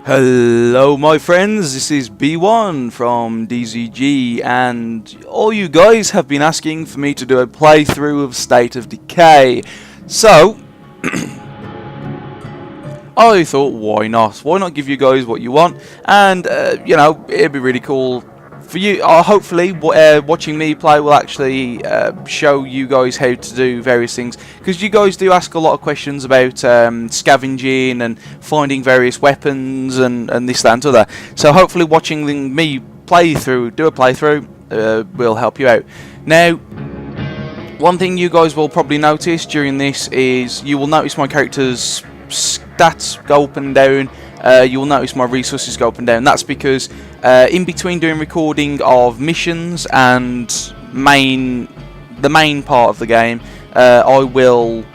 Hello my friends, this is B1 from DZG, and all you guys have been asking for me to do a playthrough of State of Decay. So, I thought why not? Why not give you guys what you want? And, you know, it'd be really cool for you. Hopefully, watching me play will actually show you guys how to do various things. Because you guys do ask a lot of questions about scavenging and finding various weapons and this, that and other. So hopefully watching me do a playthrough, will help you out. Now, one thing you guys will probably notice during this is you will notice my character's stats go up and down. You will notice my resources go up and down. That's because in between doing recording of missions and the main part of the game, I will,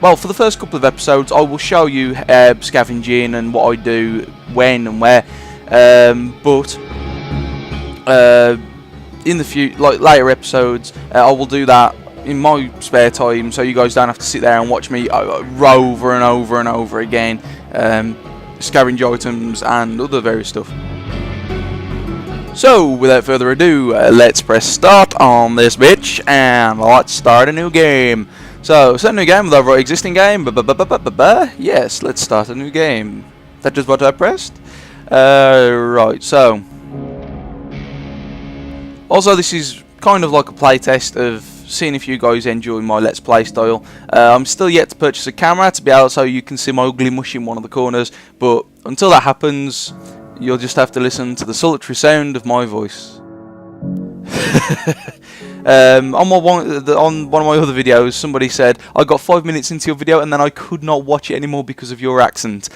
well, for the first couple of episodes I will show you scavenging and what I do when and where, but in the later episode I will do that in my spare time, so you guys don't have to sit there and watch me over and over and over again, scavenge items and other various stuff. So, without further ado, let's press start on this bitch, and let's start a new game. So, start a new game with our existing game. Yes, let's start a new game. That is what I pressed. Right, so. Also, this is kind of like a playtest of seeing if you guys enjoy my Let's Play style. I'm still yet to purchase a camera to be able so you can see my ugly mush in one of the corners, but until that happens, you'll just have to listen to the sultry sound of my voice. On one of my other videos, somebody said, I got 5 minutes into your video and then I could not watch it anymore because of your accent.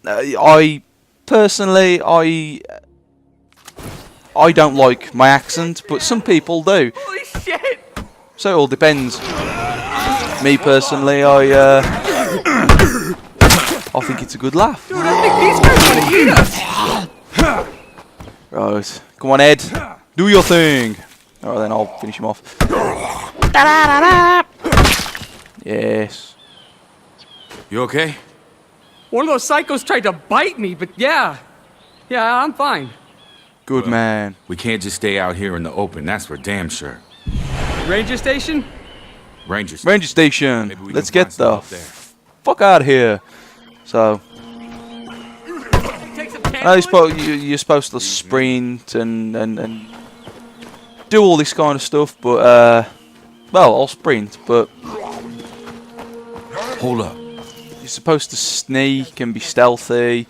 I personally don't like my accent, but some people do. Holy shit! So it all depends. Me personally, I think it's a good laugh. Dude, I think these guys want to eat us! Right, come on Ed, do your thing. Alright then, I'll finish him off. Yes. You okay? One of those psychos tried to bite me, but yeah, I'm fine. Good man. We can't just stay out here in the open, that's for damn sure. Ranger station? Ranger station. Let's get the fuck out of here. So, you're supposed to sprint and do all this kind of stuff, but well, I'll sprint, but hold up. You're supposed to sneak and be stealthy.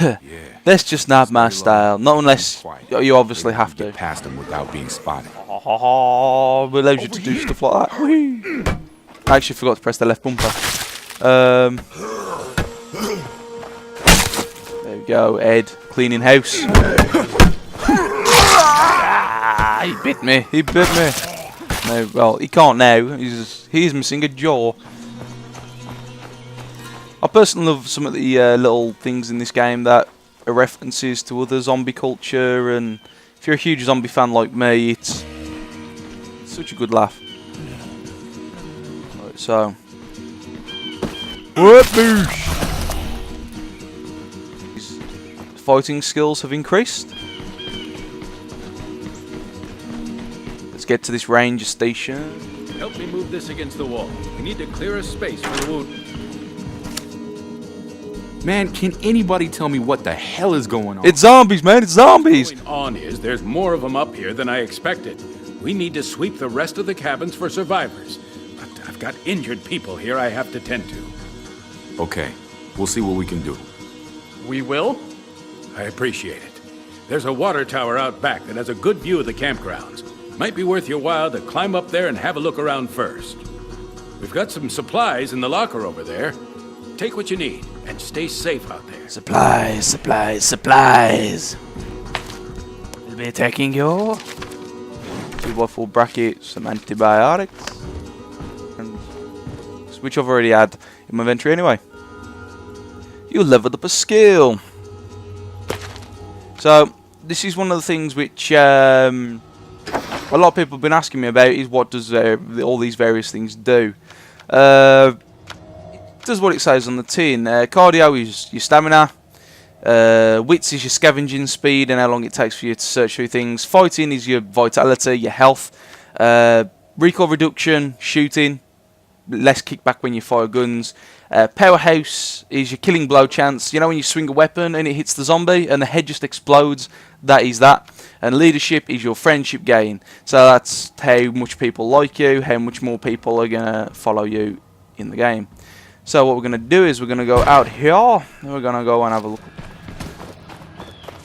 Yeah. That's just not my style. Not unless you obviously have to. Get past them without being spotted. It allows you to do stuff like that. I actually forgot to press the left bumper. There we go, Ed, cleaning house. He bit me. He bit me. No, well, he can't now. He's missing a jaw. I personally love some of the little things in this game that are references to other zombie culture, and if you're a huge zombie fan like me, it's such a good laugh. Right, so. What boosh? His fighting skills have increased. Let's get to this ranger station. Help me move this against the wall. We need to clear a space for the wound. Man, can anybody tell me what the hell is going on? It's zombies, man, it's zombies! What's going on is there's more of them up here than I expected. We need to sweep the rest of the cabins for survivors. But I've got injured people here I have to tend to. Okay, we'll see what we can do. We will? I appreciate it. There's a water tower out back that has a good view of the campgrounds. Might be worth your while to climb up there and have a look around first. We've got some supplies in the locker over there. Take what you need and stay safe out there. Supplies. We'll be attacking you. 2x4 brackets, some antibiotics. Which I've already had in my inventory anyway. You leveled up a skill. So, this is one of the things which a lot of people have been asking me about, is what does all these various things do. It does what it says on the tin. Cardio is your stamina, Wits is your scavenging speed and how long it takes for you to search through things. Fighting is your vitality, your health. Recoil reduction, shooting, less kickback when you fire guns. Powerhouse is your killing blow chance. You know when you swing a weapon and it hits the zombie and the head just explodes? That is that. And leadership is your friendship gain. So that's how much people like you, how much more people are going to follow you in the game. So what we're going to do is we're going to go out here and we're going to go and have a look.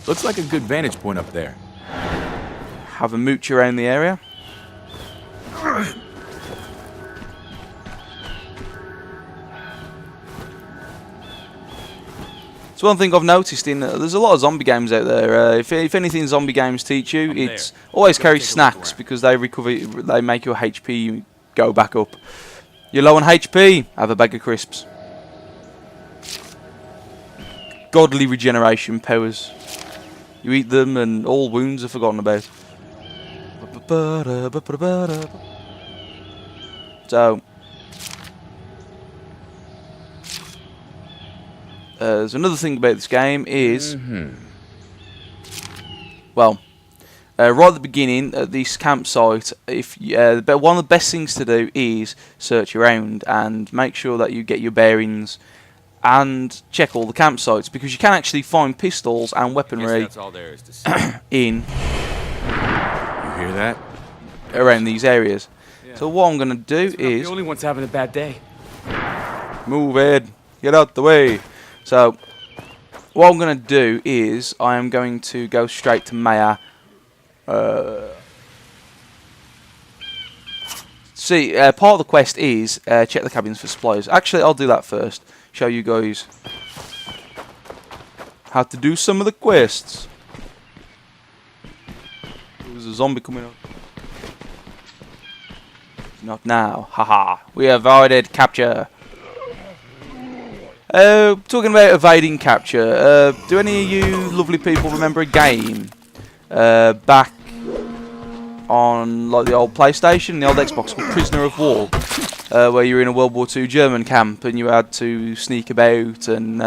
Looks like a good vantage point up there. Have a mooch around the area. So one thing I've noticed there's a lot of zombie games out there. If anything zombie games teach you, it's always carry snacks because they make your HP go back up. You're low on HP, have a bag of crisps. Godly regeneration powers. You eat them and all wounds are forgotten about. So there's another thing about this game is, well, right at the beginning at this campsite, one of the best things to do is search around and make sure that you get your bearings and check all the campsites, because you can actually find pistols and weaponry That's all there is to see. in You hear that? around these areas. So what I'm going to do We're not is the only ones having a bad day. move, Ed, get out the way. So what I'm going to do is I am going to go straight to Maya. Part of the quest is check the cabins for supplies. Actually, I'll do that first. Show you guys how to do some of the quests. There's a zombie coming up. Not now. Haha. We avoided capture. Talking about evading capture. Do any of you lovely people remember a game back on like the old PlayStation, the old Xbox, called Prisoner of War, where you were in a World War II German camp and you had to sneak about and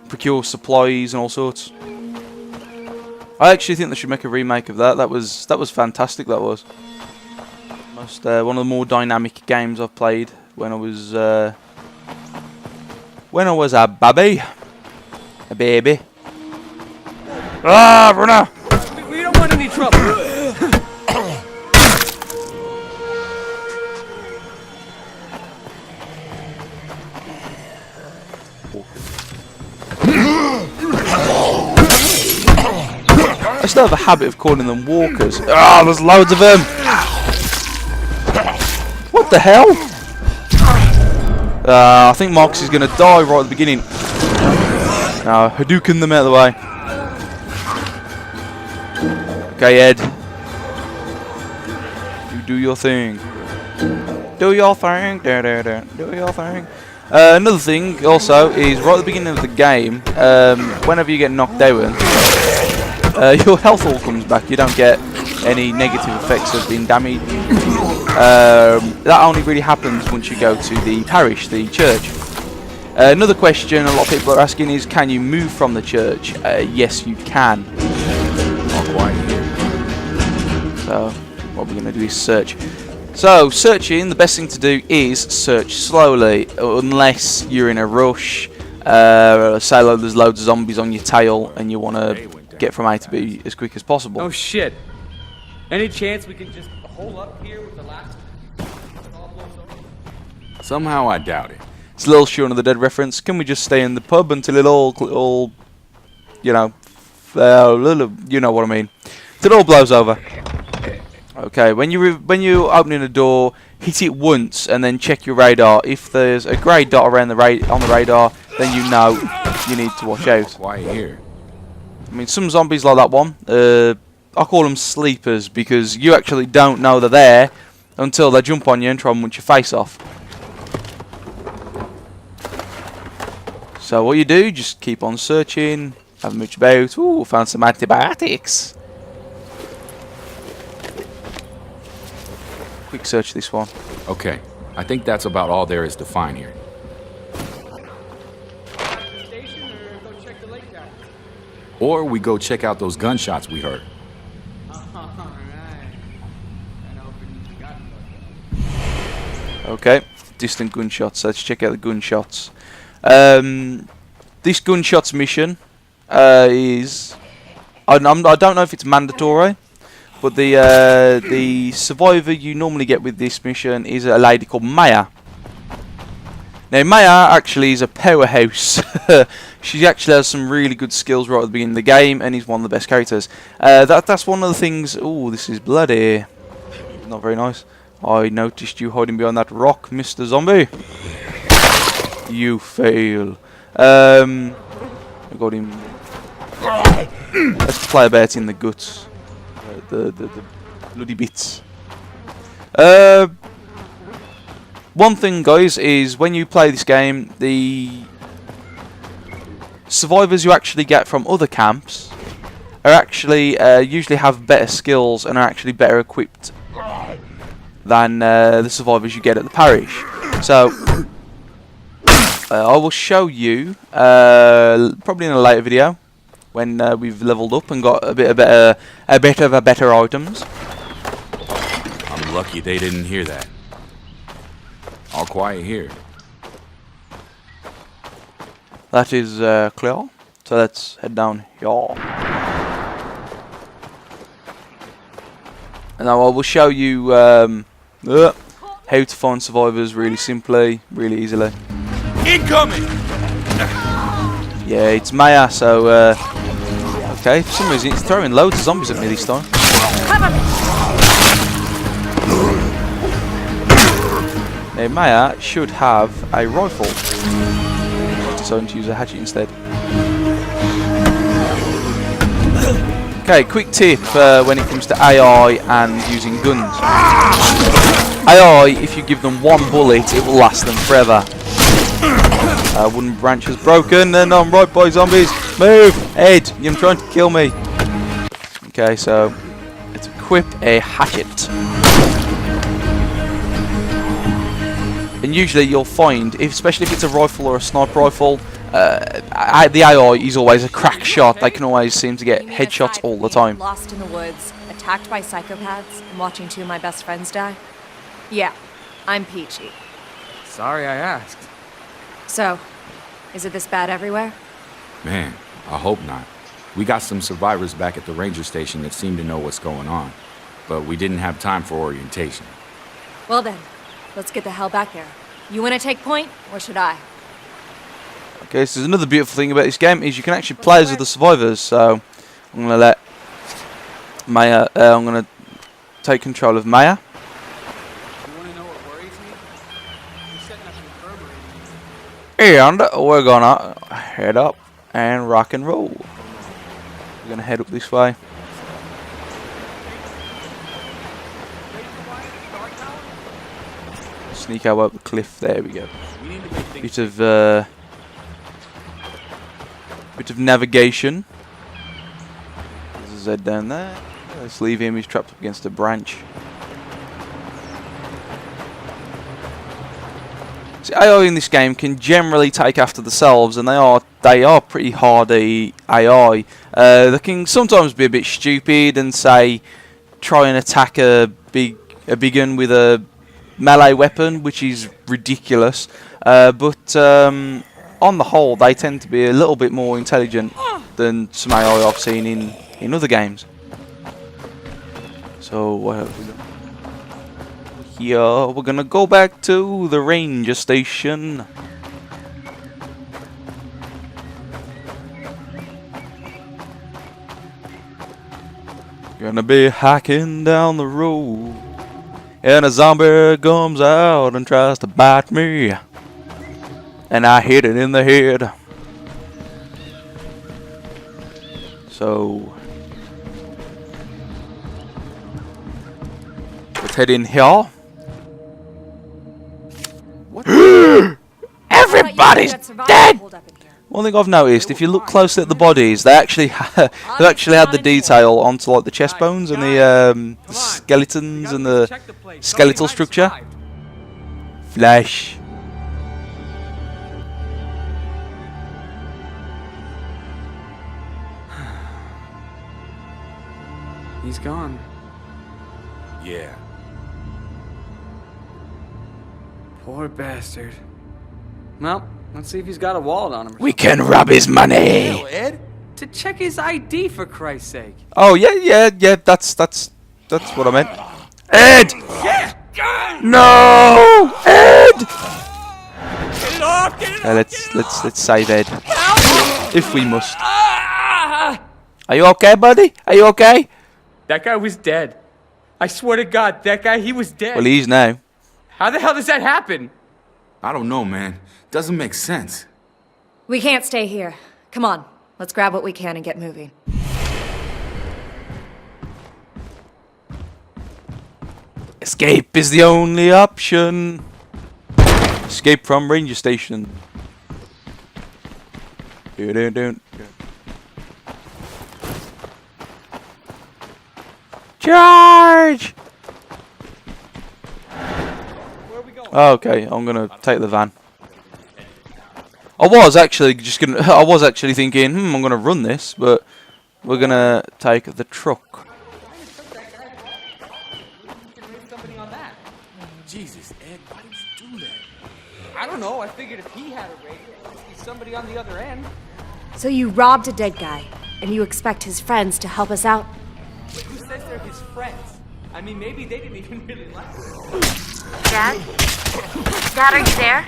procure supplies and all sorts? I actually think they should make a remake of that. That was fantastic. That was one of the more dynamic games I've played when I was a baby. Ah, runner! We don't want any trouble. I still have a habit of calling them walkers. Ah, there's loads of them. What the hell? I think Marcus is going to die right at the beginning. Now, Hadouken them out of the way. Okay, Ed. You do your thing. Do your thing. Do your thing. Another thing also is right at the beginning of the game, whenever you get knocked down, your health all comes back. You don't get any negative effects of being damaged. That only really happens once you go to the parish, the church. Another question a lot of people are asking is, can you move from the church? Yes, you can. Not quite. So what we're going to do is search. So searching, the best thing to do is search slowly, unless you're in a rush. Say there's loads of zombies on your tail and you want to get from A to B as quick as possible. Oh shit. Any chance we can just hole up here with the last... Somehow I doubt it. It's a little Shaun of the Dead reference. Can we just stay in the pub until it all you know what I mean? Till it all blows over. Okay, when you're opening a door, hit it once and then check your radar. If there's a grey dot around on the radar, then you know you need to watch out. Quiet here. I mean, some zombies like that one, I call them sleepers because you actually don't know they're there until they jump on you and try and munch your face off. So what you do, just keep on searching, have a mooch about. Ooh, found some antibiotics. Quick search this one. Okay, I think that's about all there is to find here. Station or go check the lake down? Or we go check out those gunshots we heard. Okay, distant gunshots. Let's check out the gunshots. This gunshots mission is... I don't know if it's mandatory, but the survivor you normally get with this mission is a lady called Maya. Now Maya actually is a powerhouse. She actually has some really good skills right at the beginning of the game, and is one of the best characters. That's one of the things. Oh, this is bloody not very nice. I noticed you hiding behind that rock, Mr. Zombie. You fail. I got him. Let's play about in the guts. The bloody bits. One thing, guys, is when you play this game, the survivors you actually get from other camps are actually usually have better skills and are actually better equipped than the survivors you get at the parish. So I will show you probably in a later video when we've leveled up and got a bit of better items. I'm lucky they didn't hear that. All quiet here. That is clear. So let's head down here. And now I will show you how to find survivors really simply, really easily. Incoming! Yeah, it's Maya, so okay, for some reason it's throwing loads of zombies at me this time. Now Maya should have a rifle. I decided to use a hatchet instead. Okay, quick tip when it comes to AI and using guns. AI, if you give them one bullet, it will last them forever. Wooden branch is broken, and I'm right by zombies. Move! Ed, you're trying to kill me. Okay, so let's equip a hatchet. And usually you'll find, especially if it's a rifle or a sniper rifle, the AI is always a crack shot. They can always seem to get headshots all the time. Lost in the woods, attacked by psychopaths, and watching two of my best friends die? Yeah, I'm Peachy. Sorry I asked. So, is it this bad everywhere? Man, I hope not. We got some survivors back at the ranger station that seem to know what's going on, but we didn't have time for orientation. Well then, let's get the hell back there. You want to take point, or should I? Okay, so there's another beautiful thing about this game is you can actually play as the survivors. So I'm gonna let Maya. I'm gonna take control of Maya. And we're gonna head up and rock and roll. We're gonna head up this way. Sneak out up the cliff. There we go. Bit of navigation. There's a Z down there. Let's leave him. He's trapped up against a branch. See, AI in this game can generally take after themselves, and they are pretty hardy AI. They can sometimes be a bit stupid and say try and attack a big un with a melee weapon, which is ridiculous. But on the whole, they tend to be a little bit more intelligent than some AI I've seen in other games. So here we're gonna go back to the ranger station. Gonna be hiking down the road, and a zombie comes out and tries to bite me, and I hit it in the head. So let's head in here. Everybody's dead! One thing I've noticed, if you look closely at the bodies, they actually had the detail onto like the chest bones and the skeletons and the skeletal structure. Flesh. He's gone. Yeah. Poor bastard. Well, let's see if he's got a wallet on him. We can rob his money. Ed? To check his ID, for Christ's sake. Oh yeah. That's what I meant. Ed! No! Ed! Get it off! Get it off! Let's save Ed. If we must. Are you okay, buddy? Are you okay? That guy was dead. I swear to God, that guy, he was dead. Well, he is now. How the hell does that happen? I don't know, man. Doesn't make sense. We can't stay here. Come on, let's grab what we can and get moving. Escape is the only option. Escape from ranger station. Charge! Okay, I'm gonna take the van. I was actually thinking, I'm gonna run this, but we're gonna take the truck. Jesus, Ed, why did you do that? I don't know. I figured if he had a radio, there must be somebody on the other end. So you robbed a dead guy, and you expect his friends to help us out? Wait, who says they're his friends? I mean, maybe they didn't even really like him. Dad? Dad, are you there?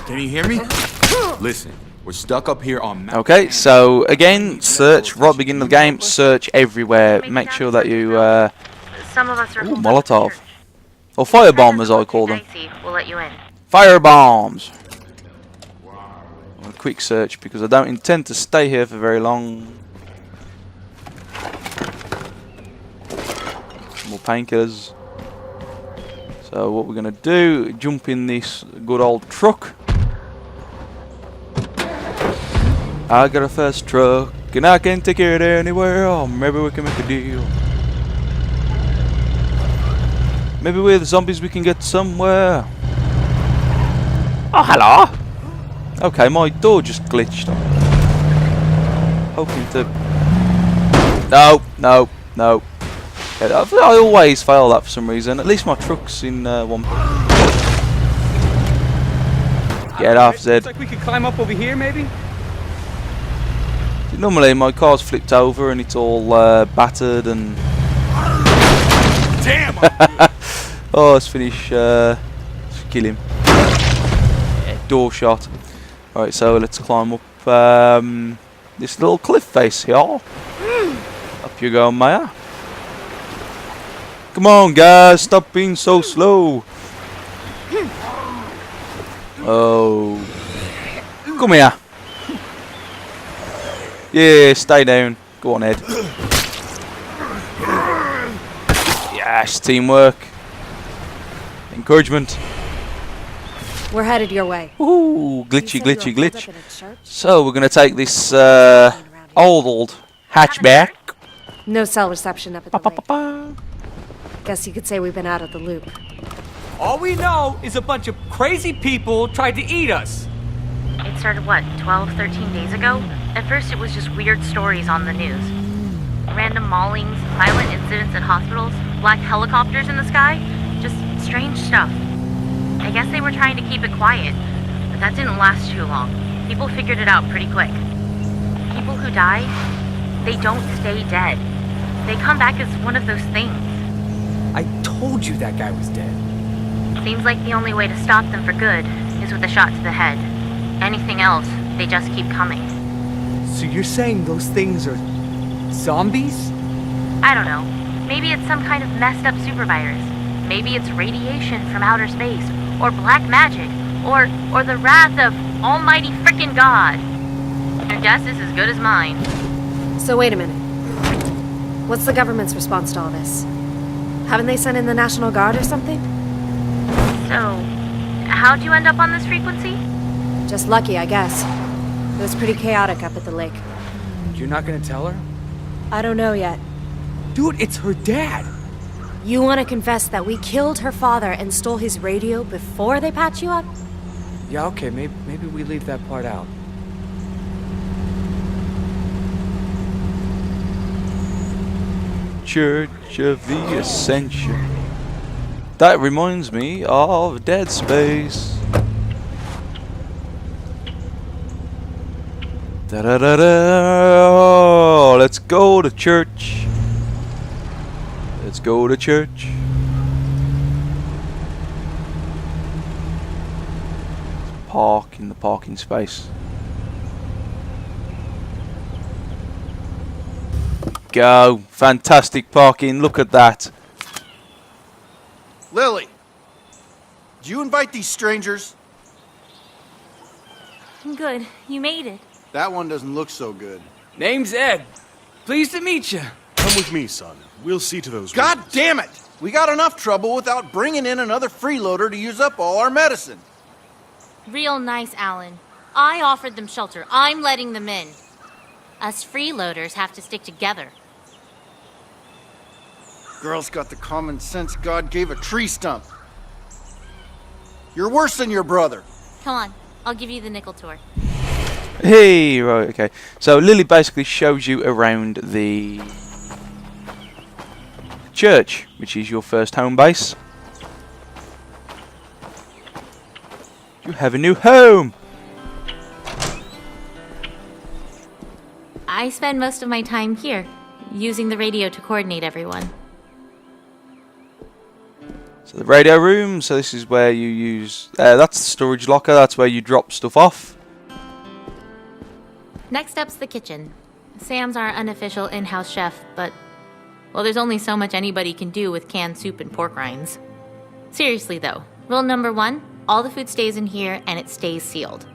Can you hear me? Listen, we're stuck up here on Mount. Okay, so again, search right at the beginning of the game. Search everywhere. Make sure that you Some of us are ooh, Molotov or firebomb as I call them. We'll let you in. Fire bombs. A quick search because I don't intend to stay here for very long. More painkillers. So what we're gonna do? Jump in this good old truck. I got a fast truck and I can take it anywhere. Oh, maybe we can make a deal. Maybe with zombies we can get somewhere. Oh, hello. Okay, my door just glitched. Hoping to... No. Okay, I always fail that for some reason. At least my truck's in one... Get off, Zed. Looks like we could climb up over here, maybe? Normally my car's flipped over and it's all battered and... Damn! Oh, let's finish... let's kill him. Yeah, door shot. Alright, so let's climb up this little cliff face here. Up you go, Maya. Come on, guys, stop being so slow. Oh. Come here. Yeah, stay down. Go on, Ed. Yes, teamwork. Encouragement. We're headed your way. Ooh, glitchy, You said glitchy, you were holed glitch. up in a church? So we're gonna take this old hatchback. No cell reception up at the lake. Ba-ba-ba-ba. Guess you could say we've been out of the loop. All we know is a bunch of crazy people tried to eat us. It started, what, 12, 13 days ago? At first it was just weird stories on the news. Random maulings, violent incidents at hospitals, black helicopters in the sky, just strange stuff. I guess they were trying to keep it quiet, but that didn't last too long. People figured it out pretty quick. People who die, they don't stay dead. They come back as one of those things. I told you that guy was dead. Seems like the only way to stop them for good is with a shot to the head. Anything else, they just keep coming. So you're saying those things are zombies? I don't know. Maybe it's some kind of messed up supervirus. Maybe it's radiation from outer space, or black magic, or the wrath of almighty frickin' God. Your guess is as good as mine. So wait a minute. What's the government's response to all this? Haven't they sent in the National Guard or something? So, how'd you end up on this frequency? Just lucky, I guess. It was pretty chaotic up at the lake. You're not gonna tell her? I don't know yet. Dude, it's her dad. You want to confess that we killed her father and stole his radio before they patch you up? Yeah, okay, maybe we leave that part out. Church of the Ascension. That reminds me of Dead Space. Da da da da. Let's go to church. Let's go to church. Park in the parking space. Go. Fantastic parking. Look at that. Lily, did you invite these strangers? Good. You made it. That one doesn't look so good. Name's Ed. Pleased to meet you. Come with me, son. We'll see to those God wounds. damn it! We got enough trouble without bringing in another freeloader to use up all our medicine. Real nice, Alan. I offered them shelter. I'm letting them in. Us freeloaders have to stick together. Girl's got the common sense God gave a tree stump. You're worse than your brother. Come on. I'll give you the nickel tour. Hey, right, okay. So Lily basically shows you around the church, which is your first home base. You have a new home. I spend most of my time here, using the radio to coordinate everyone. So the radio room, so this is where you use, that's the storage locker, that's where you drop stuff off. Next up's the kitchen. Sam's our unofficial in-house chef, but, well, there's only so much anybody can do with canned soup and pork rinds. Seriously, though, rule number 1, all the food stays in here and it stays sealed.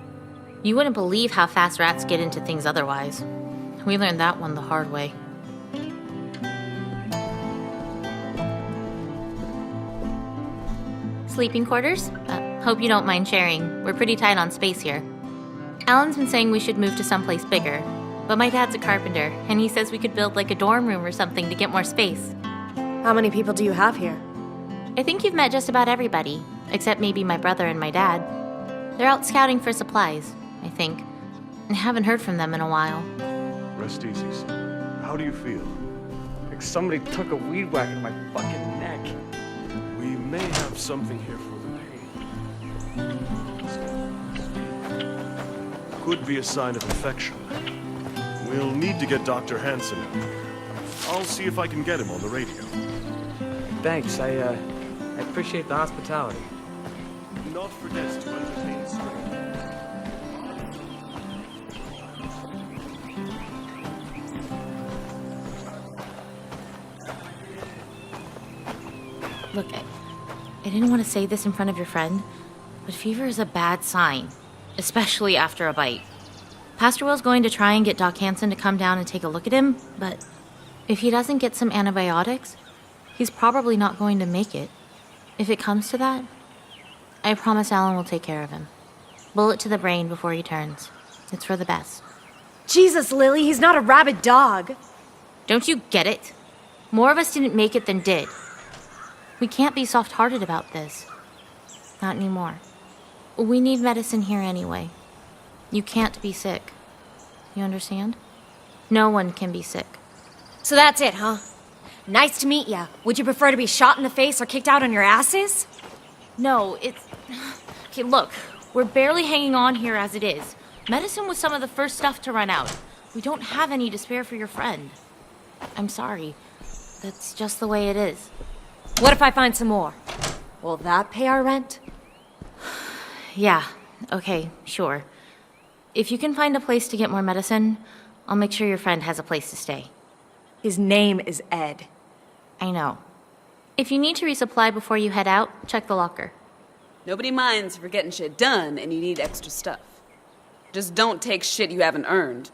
You wouldn't believe how fast rats get into things otherwise. We learned that one the hard way. Sleeping quarters? Hope you don't mind sharing. We're pretty tight on space here. Alan's been saying we should move to someplace bigger, but my dad's a carpenter, and he says we could build like a dorm room or something to get more space. How many people do you have here? I think you've met just about everybody, except maybe my brother and my dad. They're out scouting for supplies, I think. I haven't heard from them in a while. Rest easy, son. How do you feel? Like somebody took a weed whacker to my fucking neck. We may have something here for the pain. Could be a sign of infection. We'll need to get Dr. Hansen out. I'll see if I can get him on the radio. Thanks, I appreciate the hospitality. Not forget to entertain strangers. Look, I didn't want to say this in front of your friend, but fever is a bad sign, especially after a bite. Pastor Will's going to try and get Doc Hansen to come down and take a look at him, but if he doesn't get some antibiotics, he's probably not going to make it. If it comes to that, I promise Alan will take care of him. Bullet to the brain before he turns. It's for the best. Jesus, Lily, he's not a rabid dog. Don't you get it? More of us didn't make it than did. We can't be soft-hearted about this. Not anymore. We need medicine here anyway. You can't be sick. You understand? No one can be sick. So that's it, huh? Nice to meet ya. Would you prefer to be shot in the face or kicked out on your asses? No, it's... Okay, look. We're barely hanging on here as it is. Medicine was some of the first stuff to run out. We don't have any to spare for your friend. I'm sorry. That's just the way it is. What if I find some more? Will that pay our rent? Yeah, okay, sure. If you can find a place to get more medicine, I'll make sure your friend has a place to stay. His name is Ed. I know. If you need to resupply before you head out, check the locker. Nobody minds if you're getting shit done and you need extra stuff. Just don't take shit you haven't earned.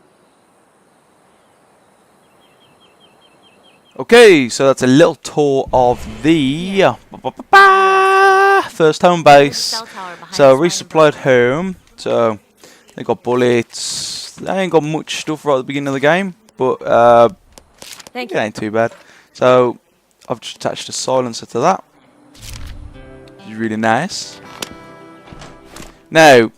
Okay, so that's a little tour of the first home base. So resupplied home. So they got bullets. They ain't got much stuff right at the beginning of the game, but Thank it you. ain't too bad. So I've just attached a silencer to that, which is really nice. Now,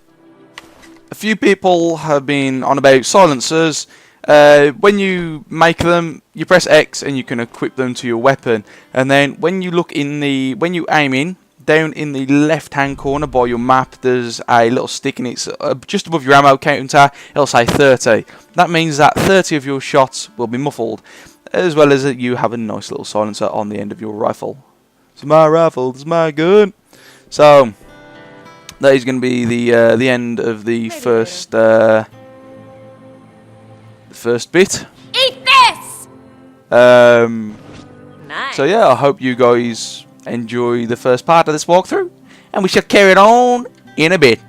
a few people have been on about silencers When you make them, you press X and you can equip them to your weapon. And then when you look in the, when you aim in, down in the left hand corner by your map, there's a little stick and it's just above your ammo counter. It'll say 30. That means that 30 of your shots will be muffled, as well as you have a nice little silencer on the end of your rifle. It's my rifle, it's my gun. So that is going to be the end of the first bit. Eat this! Nice. So yeah, I hope you guys enjoy the first part of this walkthrough, and we shall carry it on in a bit.